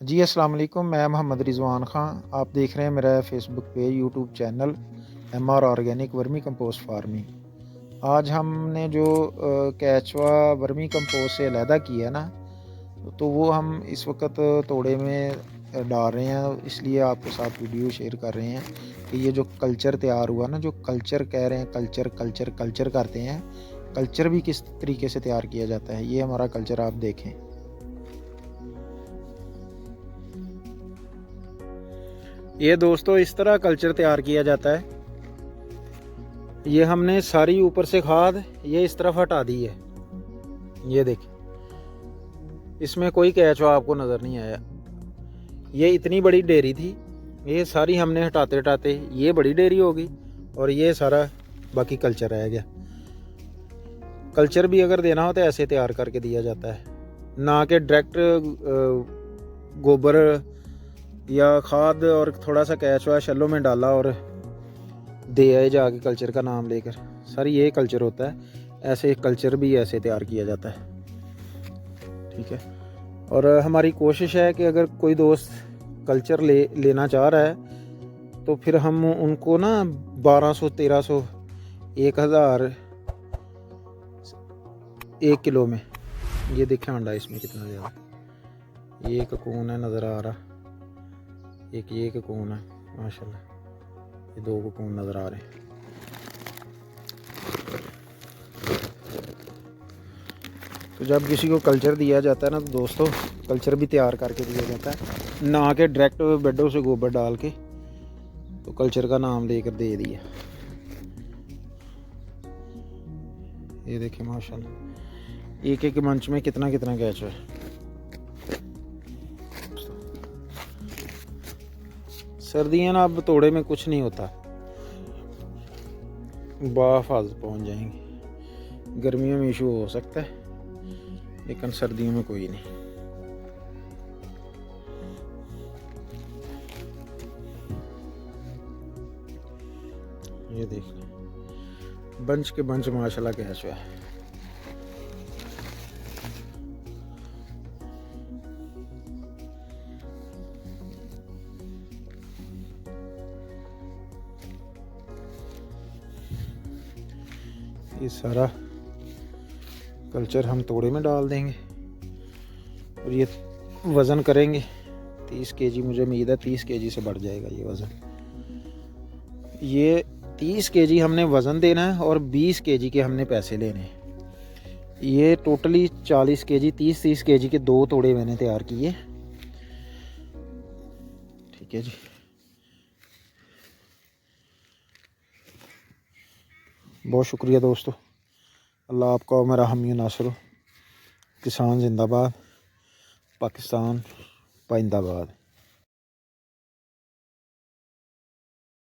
जी अस्सलाम वालेकुम। मैं मोहम्मद रिज़वान ख़ान, आप देख रहे हैं मेरा Facebook page, YouTube channel MR organic vermi compost farming. आज हमने जो केचुआ वर्मी कंपोस्ट से अलहदा किया है ना, तो वो हम इस वक्त तोड़े में डाल रहे हैं, इसलिए आपके साथ वीडियो शेयर कर रहे हैं कि ये जो कल्चर तैयार हुआ ना, जो कल्चर कह रहे हैं, कल्चर कल्चर कल्चर करते हैं, कल्चर भी किस तरीके से तैयार किया जाता है, ये हमारा कल्चर आप देखें। ये दोस्तों इस तरह कल्चर तैयार किया जाता है। ये हमने सारी ऊपर से खाद ये इस तरफ हटा दी है। ये देखिए, इसमें कोई केचुआ आपको नज़र नहीं आया। ये इतनी बड़ी डेयरी थी, ये सारी हमने हटाते हटाते ये बड़ी डेयरी हो गई और ये सारा बाकी कल्चर रह गया। कल्चर भी अगर देना हो तो ऐसे तैयार करके दिया जाता है, ना कि डायरेक्ट गोबर या खाद और थोड़ा सा केचुआ शैलो में डाला और दे आए जाके कल्चर का नाम लेकर। सर ये कल्चर होता है, ऐसे कल्चर भी ऐसे तैयार किया जाता है। ठीक है, और हमारी कोशिश है कि अगर कोई दोस्त कल्चर लेना चाह रहा है तो फिर हम उनको ना 1200 1300 1000 1 किलो में, ये देखें अंडा इसमें कितना ज़्यादा, ये ककून है नज़र आ रहा, एक ये ककून है माशाल्लाह, ये 2 ककून नज़र आ रहे हैं। तो जब किसी को कल्चर दिया जाता है ना, तो दोस्तों कल्चर भी तैयार करके दिया जाता है, ना कि डायरेक्ट बेडों से गोबर डाल के तो कल्चर का नाम लेकर दे दिया। ये देखिए माशाल्लाह, एक एक मंच में कितना कितना केचुआ है। सर्दियाँ ना अब तोड़े में कुछ नहीं होता, बाफाज पहुँच जाएंगे। गर्मियों में इशू हो सकता है, लेकिन सर्दियों में कोई नहीं। ये देख बंच के बंच माशाल्लाह केचुआ है। ये सारा कल्चर हम तोड़े में डाल देंगे और ये वज़न करेंगे 30 केजी। मुझे उम्मीद है 30 केजी से बढ़ जाएगा ये वज़न। ये 30 केजी हमने वज़न देना है और 20 केजी के हमने पैसे लेने हैं। ये टोटली 40 केजी, 30-30 केजी के 2 तोड़े मैंने तैयार किए। ठीक है जी, बहुत शुक्रिया दोस्तों। अल्लाह आपका और मेरा हामी नासर हो। किसान जिंदाबाद, पाकिस्तान पाइंदाबाद।